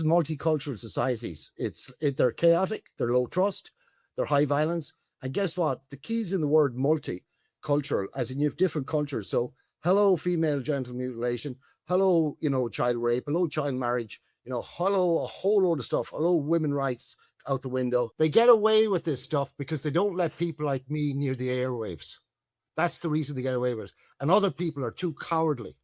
multicultural societies. They're chaotic, they're low trust, they're high violence. And guess what? The key's in the word multicultural, as in you have different cultures. So hello, female genital mutilation. Hello, child rape. Hello, child marriage. Hello, a whole load of stuff. Hello, women's rights out the window. They get away with this stuff because they don't let people like me near the airwaves. That's the reason they get away with it. And other people are too cowardly,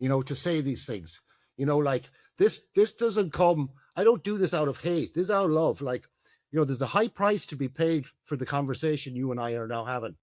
to say these things. Like this doesn't come. I don't do this out of hate. This is out of love. Like, there's a high price to be paid for the conversation you and I are now having.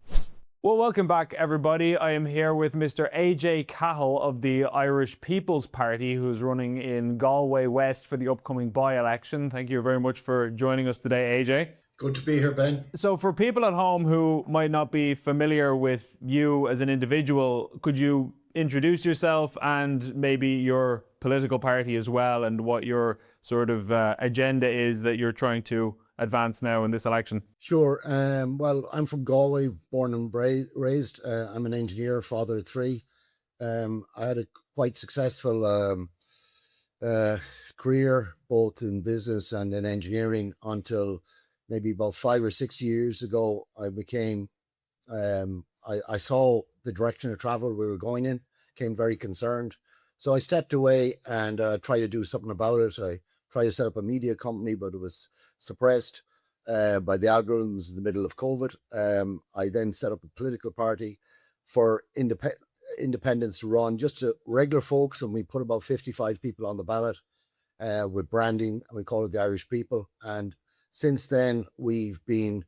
Well, welcome back, everybody. I am here with Mr. AJ Cahill of the Irish People's Party, who's running in Galway West for the upcoming by-election. Thank you very much for joining us today, AJ. Good to be here, Ben. So for people at home who might not be familiar with you as an individual, could you introduce yourself and maybe your political party as well, and what your sort of agenda is that you're trying to advance now in this election? Sure. Well, I'm from Galway, born and raised. I'm an engineer, father of three. I had a quite successful career, both in business and in engineering, until maybe about 5 or 6 years ago. I became, I saw the direction of travel we were going in, became very concerned. So I stepped away and tried to do something about it. I tried to set up a media company, but it was suppressed by the algorithms in the middle of COVID. I then set up a political party for independents to run, just to regular folks, and we put about 55 people on the ballot with branding, and we call it the Irish People. And since then, we've been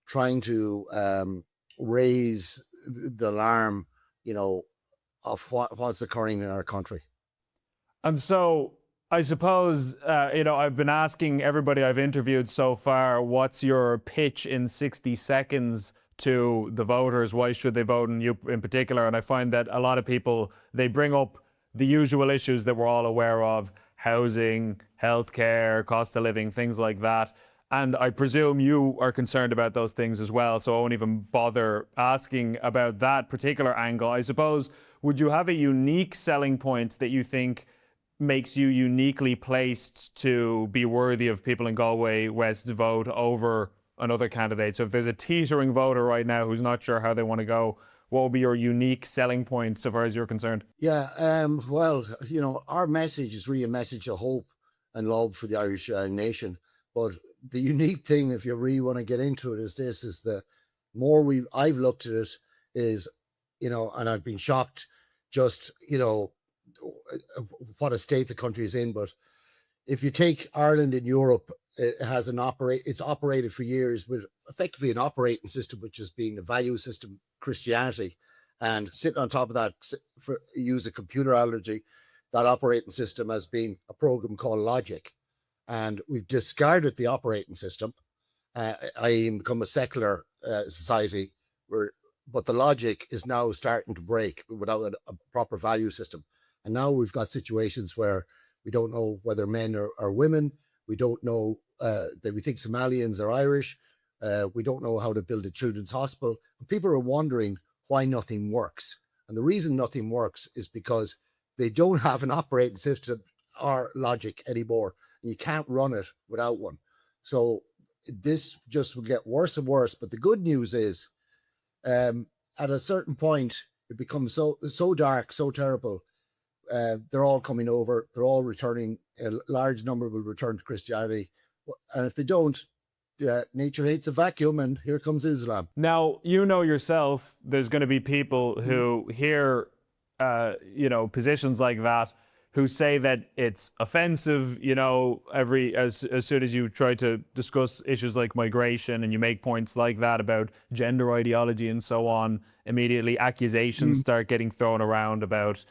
trying to raise the alarm, of what's occurring in our country. And so I suppose, I've been asking everybody I've interviewed so far, what's your pitch in 60 seconds to the voters? Why should they vote in you in particular? And I find that a lot of people, they bring up the usual issues that we're all aware of: housing, healthcare, cost of living, things like that. And I presume you are concerned about those things as well, so I won't even bother asking about that particular angle. I suppose, would you have a unique selling point that you think makes you uniquely placed to be worthy of people in Galway West's vote over another candidate? So if there's a teetering voter right now who's not sure how they want to go, what would be your unique selling point so far as you're concerned? Yeah, well, our message is really a message of hope and love for the Irish nation. But the unique thing, if you really want to get into it, is the more I've looked at it is, and I've been shocked just, what a state the country is in. But if you take Ireland in Europe, it's operated for years with effectively an operating system, which is being a value system, Christianity, and sitting on top of that, use a computer analogy, that operating system has been a program called logic. And we've discarded the operating system, i.e. become a secular society, but the logic is now starting to break without a proper value system. And now we've got situations where we don't know whether men are women. We don't know that we think Somalians are Irish. We don't know how to build a children's hospital. And people are wondering why nothing works. And the reason nothing works is because they don't have an operating system or logic anymore. You can't run it without one. So this just will get worse and worse. But the good news is, at a certain point, it becomes so dark, so terrible. They're all coming over. They're all returning. A large number will return to Christianity. And if they don't, nature hates a vacuum, and here comes Islam. Now, yourself, there's going to be people who hear, positions like that, who say that it's offensive, as soon as you try to discuss issues like migration and you make points like that about gender ideology and so on, immediately accusations start getting thrown around about,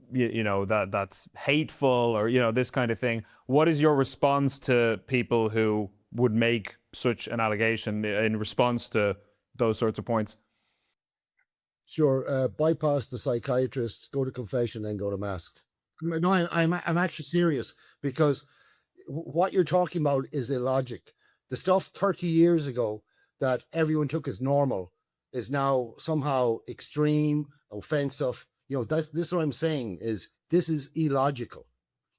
that's hateful or, this kind of thing. What is your response to people who would make such an allegation in response to those sorts of points? Sure. Bypass the psychiatrist, go to confession, then go to mass. No, I'm actually serious, because what you're talking about is illogic. The stuff 30 years ago that everyone took as normal is now somehow extreme, offensive. This is what I'm saying, is this is illogical.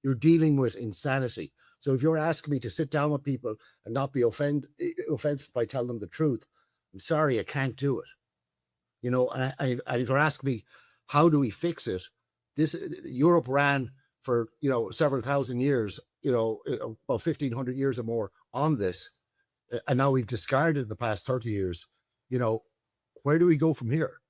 You're dealing with insanity. So if you're asking me to sit down with people and not be offensive by telling them the truth, I'm sorry, I can't do it. And if you're asking me, how do we fix it? Europe ran for, several thousand years, about 1,500 years or more on this. And now we've discarded the past 30 years. Where do we go from here?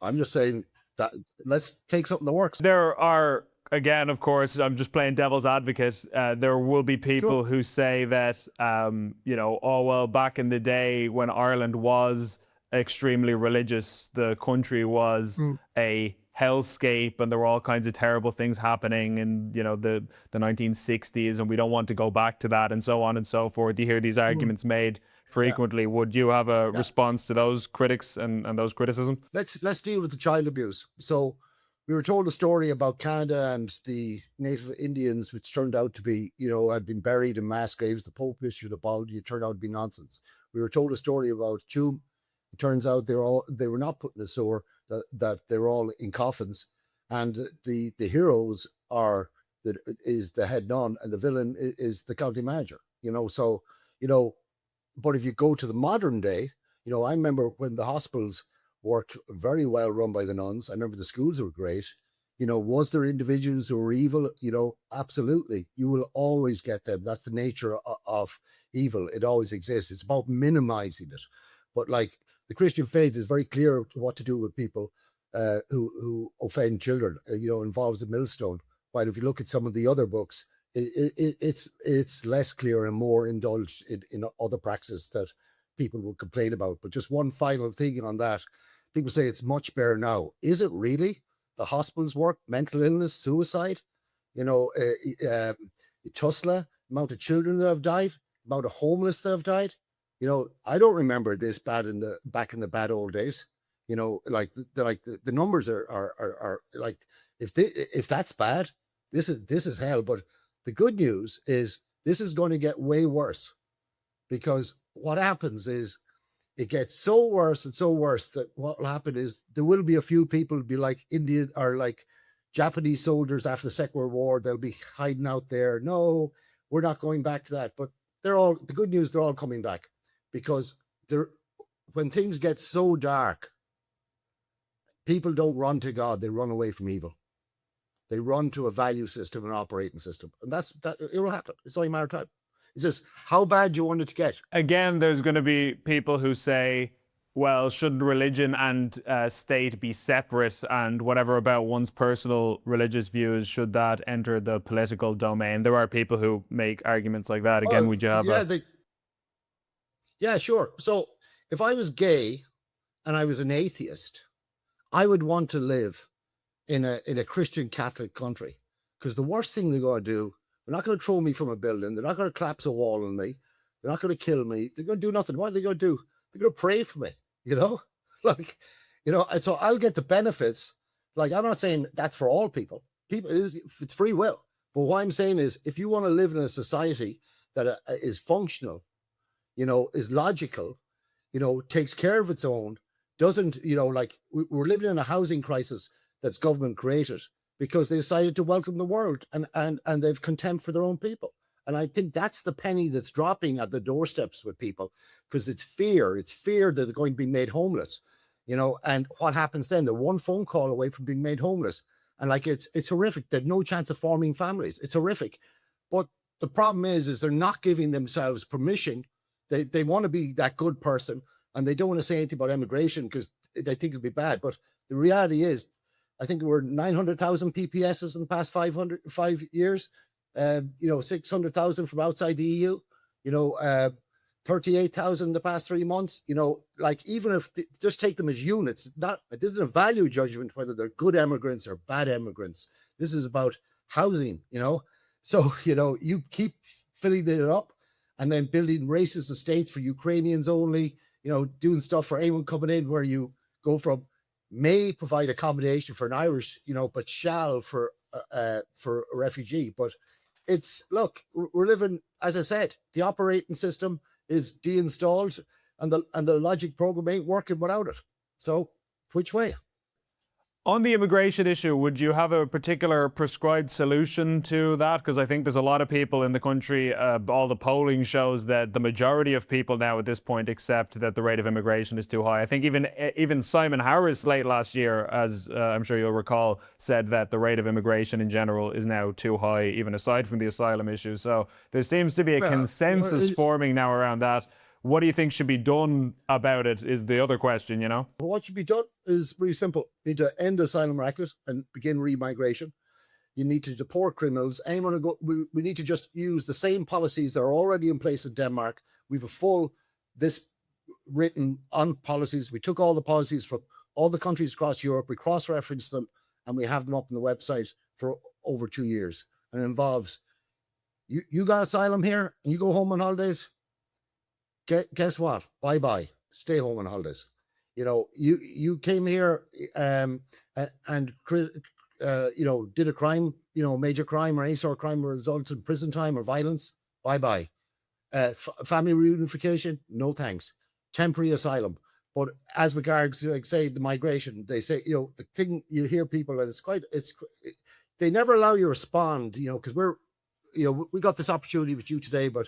I'm just saying that let's take something that works. There are, again, of course, I'm just playing devil's advocate. There will be people who say that, oh, well, back in the day when Ireland was extremely religious, the country was a hellscape and there were all kinds of terrible things happening in, the 1960s, and we don't want to go back to that, and so on and so forth. You hear these arguments made frequently. Would you have a response to those critics and those criticisms? Let's deal with the child abuse. So we were told a story about Canada and the native Indians, which turned out to be, had been buried in mass graves. The Pope issued a apology. It turned out to be nonsense. We were told a story about Tuam. It turns out they were not put in a sewer, that they were all in coffins. And the heroes is the head nun, and the villain is the county manager. But if you go to the modern day, I remember when the hospitals worked very well run by the nuns. I remember the schools were great. Was there individuals who were evil? Absolutely. You will always get them. That's the nature of evil. It always exists. It's about minimizing it. But like the Christian faith is very clear what to do with people who offend children, involves a millstone. While if you look at some of the other books, it's less clear and more indulged in other practices that people would complain about. But just one final thing on that. People say it's much better now. Is it really? The hospitals work, mental illness, suicide, Tusla, amount of children that have died, amount of homeless that have died. I don't remember this bad back in the bad old days. The numbers are like, if that's bad, this is hell. But the good news is this is going to get way worse, because what happens is it gets so worse and so worse that what will happen is there will be a few people who'll be like Indian or like Japanese soldiers after the Second World War. They'll be hiding out there. No, we're not going back to that. But the good news, they're all coming back, because when things get so dark, people don't run to God, they run away from evil. They run to a value system, an operating system. And that it will happen. It's only a matter of time. It's just how bad do you want it to get? Again, there's going to be people who say, well, shouldn't religion and state be separate, and whatever about one's personal religious views, should that enter the political domain? There are people who make arguments like that. Again, would you have Yeah, sure. So if I was gay and I was an atheist, I would want to live in a Christian Catholic country, because the worst thing they're going to do, they're not going to throw me from a building. They're not going to collapse a wall on me. They're not going to kill me. They're going to do nothing. What are they going to do? They're going to pray for me, and so I'll get the benefits. Like, I'm not saying that's for all people. It's free will. But what I'm saying is, if you want to live in a society that is functional, is logical, takes care of its own, doesn't, we're living in a housing crisis that's government created because they decided to welcome the world, and they've contempt for their own people. And I think that's the penny that's dropping at the doorsteps with people, because it's fear that they're going to be made homeless, and what happens then? They're one phone call away from being made homeless. And it's horrific. There's no chance of forming families. It's horrific. But the problem is they're not giving themselves permission. They want to be that good person, and they don't want to say anything about immigration because they think it'll be bad. But the reality is, I think there were 900,000 PPSs in the past 5 years. 600,000 from outside the EU. 38,000 in the past 3 months. Even if just take them as units, this isn't a value judgment whether they're good immigrants or bad immigrants. This is about housing. So you keep filling it up, and then building racist estates for Ukrainians only, doing stuff for anyone coming in, where you go from may provide accommodation for an Irish, but shall for a refugee. But we're living, as I said, the operating system is deinstalled, and the logic program ain't working without it. So which way? On the immigration issue, would you have a particular prescribed solution to that? Because I think there's a lot of people in the country, all the polling shows that the majority of people now at this point accept that the rate of immigration is too high. I think even Simon Harris late last year, as I'm sure you'll recall, said that the rate of immigration in general is now too high, even aside from the asylum issue. So there seems to be a consensus forming now around that. What do you think should be done about it is the other question, you know? What should be done is really simple. You need to end the asylum racket and begin remigration. You need to deport criminals. Anyone who go, we need to just use the same policies that are already in place in Denmark. We have a full, this written on policies. We took all the policies from all the countries across Europe. We cross-referenced them and we have them up on the website for over 2 years. And it involves, you got asylum here and you go home on holidays. Guess what? Bye-bye. Stay home on holidays. You know, you came here and you know, did a crime, you know, major crime or any sort of crime resulted in prison time or violence. Bye-bye. Family reunification, no thanks. Temporary asylum. But as regards, like say, the migration, they say, you know, the thing you hear people, and they never allow you to respond, you know, because we got this opportunity with you today, but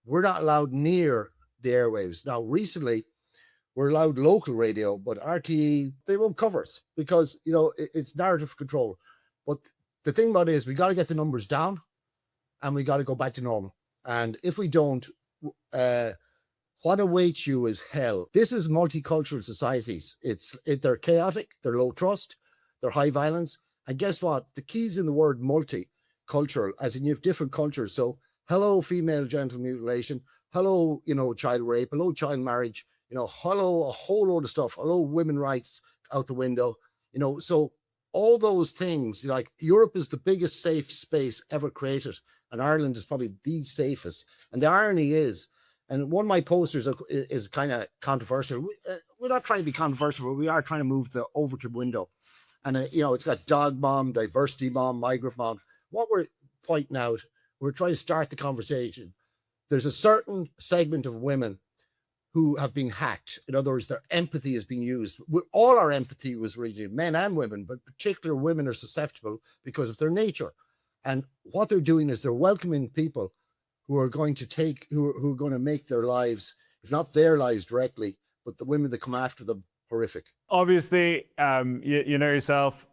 we're not allowed near the airwaves. Now, recently, we're allowed local radio, but RTE, they won't cover us because, you know, it's narrative control. But the thing about it is we got to get the numbers down and we got to go back to normal. And if we don't, what awaits you is hell. This is multicultural societies. They're chaotic, they're low trust, they're high violence. And guess what? The key's in the word multicultural, as in you have different cultures. So hello, female genital mutilation. Hello, you know, child rape. Hello, child marriage. You know, hello, a whole load of stuff. Hello, women rights out the window. You know, so all those things, like Europe is the biggest safe space ever created. And Ireland is probably the safest. And the irony is, and one of my posters is kind of controversial. We're not trying to be controversial, but we are trying to move the Overton window. And, you know, it's got dog mom, diversity mom, migrant mom. What we're pointing out, we're trying to start the conversation. There's a certain segment of women who have been hacked. In other words, their empathy is being used. All our empathy was originally men and women, but particular women are susceptible because of their nature. And what they're doing is they're welcoming people who are going to make their lives, if not their lives directly, but the women that come after them, horrific. Obviously, you know yourself,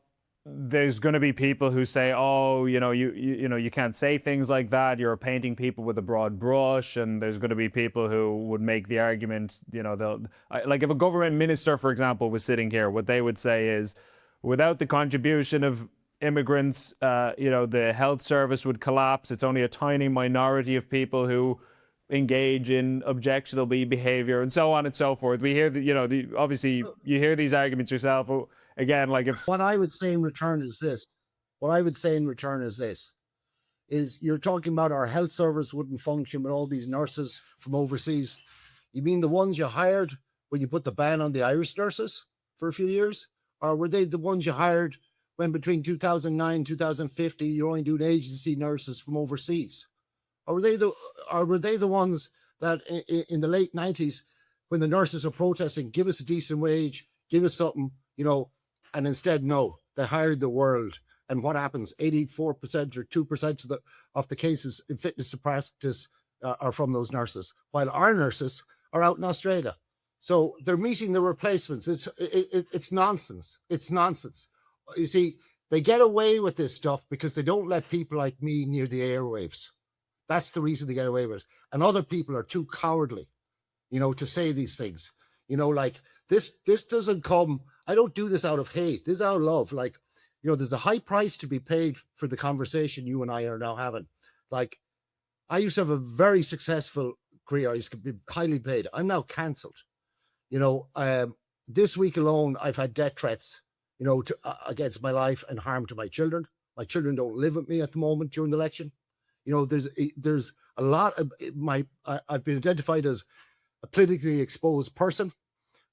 there's going to be people who say, oh, you know, you can't say things like that. You're painting people with a broad brush. And there's going to be people who would make the argument, you know, like if a government minister, for example, was sitting here, what they would say is, without the contribution of immigrants, you know, the health service would collapse. It's only a tiny minority of people who engage in objectionable behavior and so on and so forth. We hear that, you know, obviously you hear these arguments yourself. Again, like if what I would say in return is this, is you're talking about our health service wouldn't function with all these nurses from overseas. You mean the ones you hired when you put the ban on the Irish nurses for a few years? Or were they the ones you hired when between 2009 2050 you're only doing agency nurses from overseas? Or were they the ones that in the late 90s when the nurses are protesting, give us a decent wage, give us something, you know, and instead, no, they hired the world. And what happens? 84% or 2% of the cases in fitness to practice are from those nurses, while our nurses are out in Australia. So they're meeting the replacements. It's nonsense. It's nonsense. You see, they get away with this stuff because they don't let people like me near the airwaves. That's the reason they get away with it. And other people are too cowardly, you know, to say these things. You know, like this doesn't come. I don't do this out of hate. This is out of love. Like, you know, there's a high price to be paid for the conversation you and I are now having. Like, I used to have a very successful career. I used to be highly paid. I'm now cancelled. You know, this week alone, I've had death threats, you know, against my life and harm to my children. My children don't live with me at the moment during the election. You know, there's a lot of I've been identified as a politically exposed person.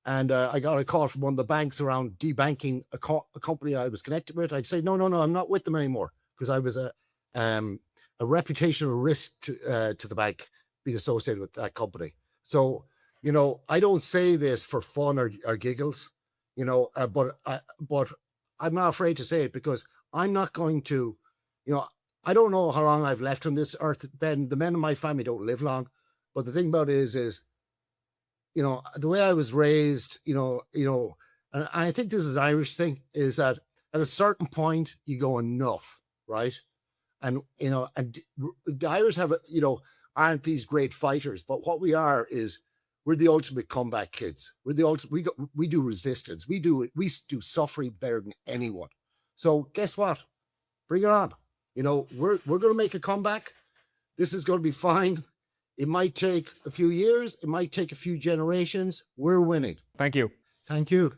And I got a call from one of the banks around debanking a company I was connected with. I'd say, no, I'm not with them anymore because I was a reputational risk to the bank being associated with that company. So, you know, I don't say this for fun or giggles, you know, but I'm not afraid to say it, because I'm not going to, I don't know how long I've left on this earth, Ben. The men in my family don't live long. But the thing about it is, the way I was raised, and I think this is an Irish thing, is that at a certain point you go enough, right? And, and the Irish have, aren't these great fighters, but what we are is we're the ultimate comeback kids. We're the ultimate, we do resistance. We do suffering better than anyone. So guess what? Bring it on. We're going to make a comeback. This is going to be fine. It might take a few years. It might take a few generations. We're winning. Thank you. Thank you.